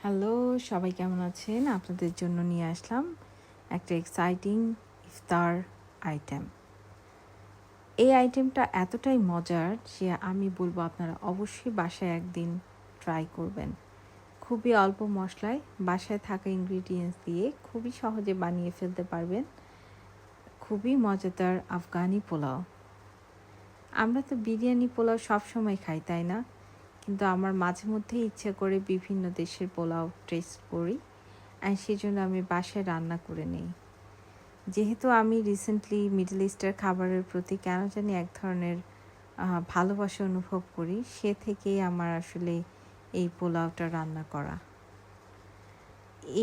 Hello, সবাই কেমন আছেন? আপনাদের জন্য নিয়ে আসলাম একটা এক্সাইটিং ইফতার আইটেম। এই আইটেমটা এতটাই মজার যে আমি বলব আপনারা অবশ্যই বাসায় একদিন ট্রাই করবেন। খুবই অল্প মশলায় বাসায় থাকা ইনগ্রিডিয়েন্টস দিয়ে খুবই সহজে বানিয়ে ফেলতে পারবেন খুবই মজাদার আফগানি পোলাও। আমরা তো বিরিয়ানি পোলাও সবসময় খাই, তাই না? কিন্তু আমার মাঝে মধ্যেই ইচ্ছে করে বিভিন্ন দেশের পোলাও টেস্ট করি, অ্যান্ড সেজন্য আমি বাসায় রান্না করে নিই। যেহেতু আমি রিসেন্টলি মিডল ইস্টের খাবারের প্রতি কেন জানি এক ধরনের ভালোবাসা অনুভব করি, সে থেকেই আমার আসলে এই পোলাওটা রান্না করা।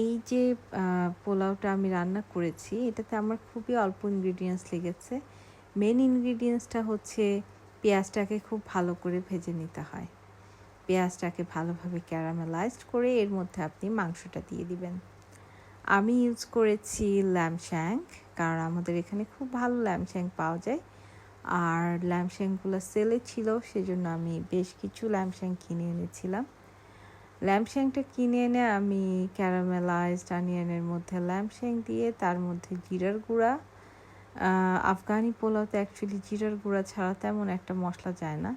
এই যে পোলাওটা আমি রান্না করেছি, এটাতে আমার খুবই অল্প ইনগ্রিডিয়েন্টস লেগেছে। মেন ইনগ্রিডিয়েন্টসটা হচ্ছে পেঁয়াজটাকে খুব ভালো করে ভেজে নিতে হয়। পেঁয়াজটাকে ভালোভাবে ক্যারামেলাইজড করে এর মধ্যে আপনি মাংসটা দিয়ে দিবেন। আমি ইউজ করেছি ল্যাম্ব শ্যাঙ্ক, কারণ আমাদের এখানে খুব ভালো ল্যাম্ব শ্যাঙ্ক পাওয়া যায়। আর ল্যাম্ব শ্যাঙ্কগুলো সেলে ছিল, সেজন্য আমি বেশ কিছু ল্যাম্ব শ্যাঙ্ক কিনে এনেছিলাম। ল্যাম্ব শ্যাঙ্কটা কিনে এনে আমি ক্যারামেলাইজড অনিয়নের মধ্যে ল্যাম্ব শ্যাঙ্ক দিয়ে তার মধ্যে জিরার গুঁড়া, আফগানি পোলাওতে অ্যাকচুয়ালি জিরার গুঁড়া ছাড়া তেমন একটা মশলা যায় না।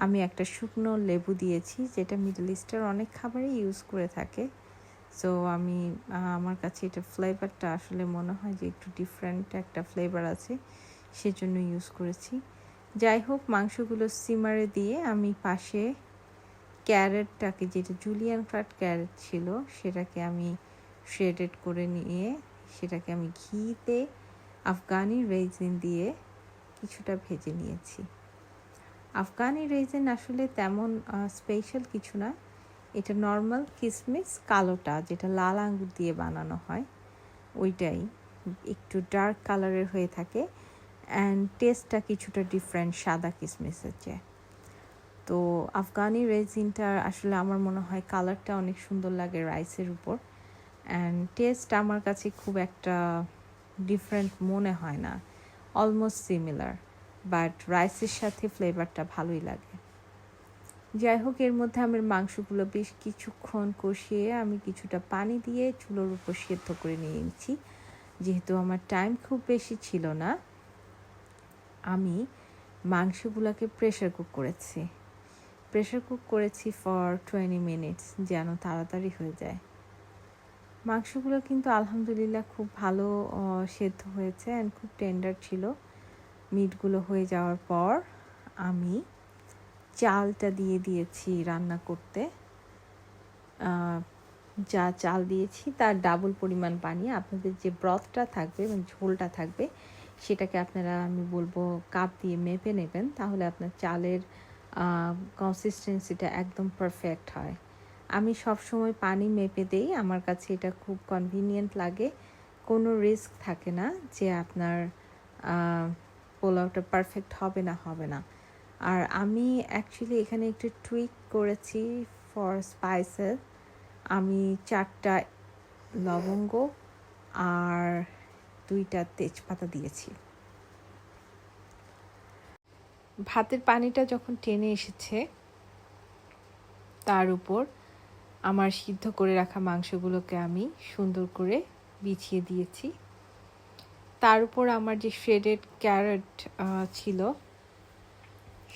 আমি একটা শুকনো লেবু দিয়েছি, যেটা মিডল ইস্টের অনেক খাবারে ইউজ করে থাকে। সো আমি আমার কাছে এটা ফ্লেভারটা আসলে মনে হয় যে একটু ডিফারেন্ট একটা ফ্লেভার আছে, সেজন্য ইউজ করেছি। যাই হোক, মাংসগুলো সিমারে দিয়ে আমি পাশে ক্যারেটটাকে, যেটা জুলিয়ান কাট ক্যারেট ছিল, সেটাকে আমি শ্রেডেড করে নিয়ে সেটাকে আমি ঘিতে আফগানি রেজিন দিয়ে কিছুটা ভেজে নিয়েছি। আফগানি রেজিন আসলে তেমন স্পেশাল কিছু না, এটা নর্মাল কিশমিশ, কালোটা যেটা লাল আঙ্গুর দিয়ে বানানো হয় ওইটাই, একটু ডার্ক কালারের হয়ে থাকে, অ্যান্ড টেস্টটা কিছুটা ডিফারেন্ট সাদা কিশমিশের চেয়ে। তো আফগানি রেজিনটা আসলে আমার মনে হয় কালারটা অনেক সুন্দর লাগে রাইসের উপর, অ্যান্ড টেস্ট আমার কাছে খুব একটা ডিফারেন্ট মনে হয় না, অলমোস্ট সিমিলার, বাট রাইসের সাথে ফ্লেভারটা ভালোই লাগে। যাই হোক, এর মধ্যে আমার মাংসগুলো বেশ কিছুক্ষণ কষিয়ে আমি কিছুটা পানি দিয়ে চুলোর উপর সেদ্ধ করে নিয়েছি। যেহেতু আমার টাইম খুব বেশি ছিল না, আমি মাংসগুলোকে প্রেশার কুক করেছি। প্রেশার কুক করেছি ফর 20 মিনিটস, যেন তাড়াতাড়ি হয়ে যায়। মাংসগুলো কিন্তু আলহামদুলিল্লাহ খুব ভালো সেদ্ধ হয়েছে, অ্যান্ড খুব টেন্ডার ছিল। মিটগুলো হয়ে যাওয়ার পর আমি চালটা দিয়ে দিয়েছি রান্না করতে। যা চাল দিয়েছি তার ডাবল পরিমাণ পানি, আপনাদের যে ব্রথটা থাকবে মানে ঝোলটা থাকবে, সেটাকে আপনারা, আমি বলবো, কাপ দিয়ে মেপে নেবেন, তাহলে আপনার চালের কনসিস্টেন্সিটা একদম পারফেক্ট হয়। আমি সব সময় পানি মেপে দেই, আমার কাছে এটা খুব কনভিনিয়েন্ট লাগে, কোনো রিস্ক থাকে না যে আপনার পোলাওটা পারফেক্ট হবে না। আর আমি অ্যাকচুয়ালি এখানে একটু টুইক করেছি ফর স্পাইসেস। আমি 4টা লবঙ্গ আর 2টা তেজপাতা দিয়েছি। ভাতের পানিটা যখন টেনে এসেছে, তার উপর আমার সিদ্ধ করে রাখা মাংসগুলোকে আমি সুন্দর করে বিছিয়ে দিয়েছি। তার উপর আমার যে শ্রেডেড ক্যারেট ছিল,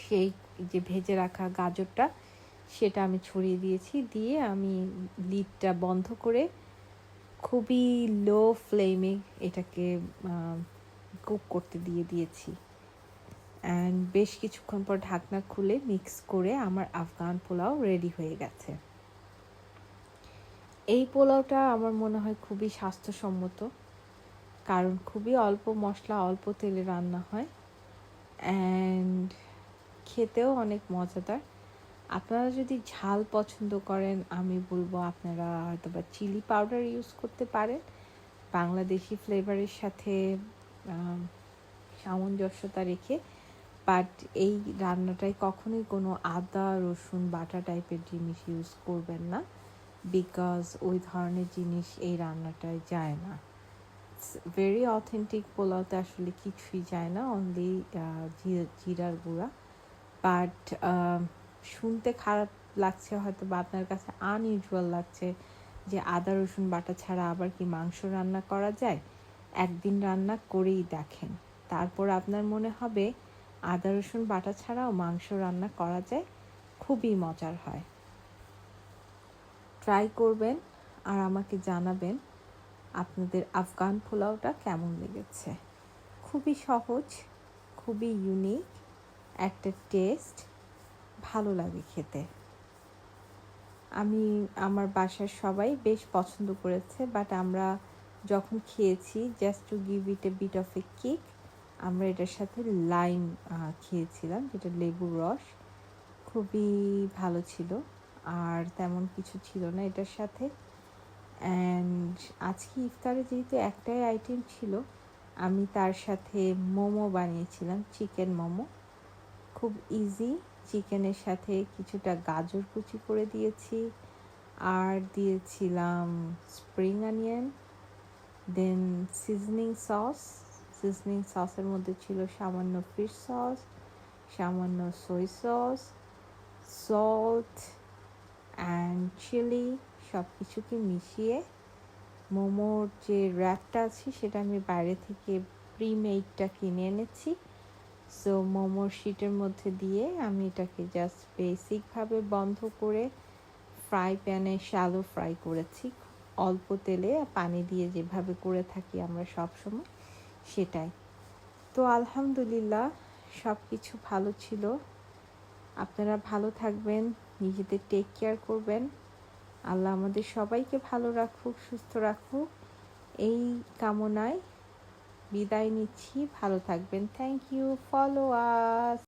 সেই যে ভেজে রাখা গাজরটা, সেটা আমি ছড়িয়ে দিয়েছি। দিয়ে আমি লিডটা বন্ধ করে খুবই লো ফ্লেমে এটাকে কুক করতে দিয়েছি, অ্যান্ড বেশ কিছুক্ষণ পর ঢাকনা খুলে মিক্স করে আমার আফগান পোলাও রেডি হয়ে গেছে। এই পোলাওটা আমার মনে হয় খুবই স্বাস্থ্যসম্মত, কারণ খুবই অল্প মশলা অল্প তেলে রান্না হয়, অ্যান্ড খেতেও অনেক মজাদার। আপনারা যদি ঝাল পছন্দ করেন, আমি বলবো আপনারা হয়তো বা চিলি পাউডার ইউজ করতে পারেন, বাংলাদেশি ফ্লেভারের সাথে সামঞ্জস্যতা রেখে। বাট এই রান্নাটায় কখনোই কোনো আদা রসুন বাটা টাইপের জিনিস ইউজ করবেন না, বিকজ ওই ধরনের জিনিস এই রান্নাটায় যায় না। ভেরি অথেন্টিক পোলাওতে আসলে কিছুই যায় না, অনলি জিরার গুঁড়া। বাট শুনতে খারাপ লাগছে হয়তো, বা আপনার কাছে আনইউজুয়াল লাগছে যে আদা রসুন বাটা ছাড়া আবার কি মাংস রান্না করা যায়? একদিন রান্না করেই দেখেন, তারপর আপনার মনে হবে আদা রসুন বাটা ছাড়াও মাংস রান্না করা যায়, খুবই মজার হয়। ট্রাই করবেন আর আমাকে জানাবেন আপনাদের আফগান পোলাওটা কেমন লেগেছে। খুবই সহজ, খুবই ইউনিক একটা টেস্ট, ভালো লাগে খেতে। আমার বাসার সবাই বেশ পছন্দ করেছে, বাট আমরা যখন খেয়েছি, just to give it a bit of a kick, আমরা এটার সাথে লাইম খেয়েছিলাম, যেটা লেবুর রস, খুবই ভালো ছিল। আর তেমন কিছু ছিল না এটার সাথে। অ্যান্ড আজকে ইফতারে যেহেতু একটাই আইটেম ছিল, আমি তার সাথে মোমো বানিয়েছিলাম, চিকেন মোমো। খুব ইজি, চিকেনের সাথে কিছুটা গাজর কুচি করে দিয়েছি, আর দিয়েছিলাম স্প্রিং অনিয়ন, দেন সিজনিং সসের মধ্যে ছিল সামান্য ফিশ সস, সামান্য সই সস, সল্ট অ্যান্ড চিলি, সব কিছুকে মিশিয়ে মোমোর যে র্যাপটা আছে সেটা আমি বাইরে থেকে প্রিমেডটা কিনে এনেছি। সো মোমোর শিটের মধ্যে দিয়ে আমি এটাকে জাস্ট বেসিকভাবে বন্ধ করে ফ্রাই প্যানে শ্যালো ফ্রাই করেছি, অল্প তেলে পানি দিয়ে যেভাবে করে থাকি আমরা সবসময়, সেটাই। তো আলহামদুলিল্লাহ সব কিছু ভালো ছিল। আপনারা ভালো থাকবেন, নিজেদের টেক কেয়ার করবেন। আল্লাহ আমাদের সবাইকে ভালো রাখুক, সুস্থ রাখুক, এই কামনায় বিদায় নিচ্ছি। ভালো থাকবেন। Thank you. Follow us.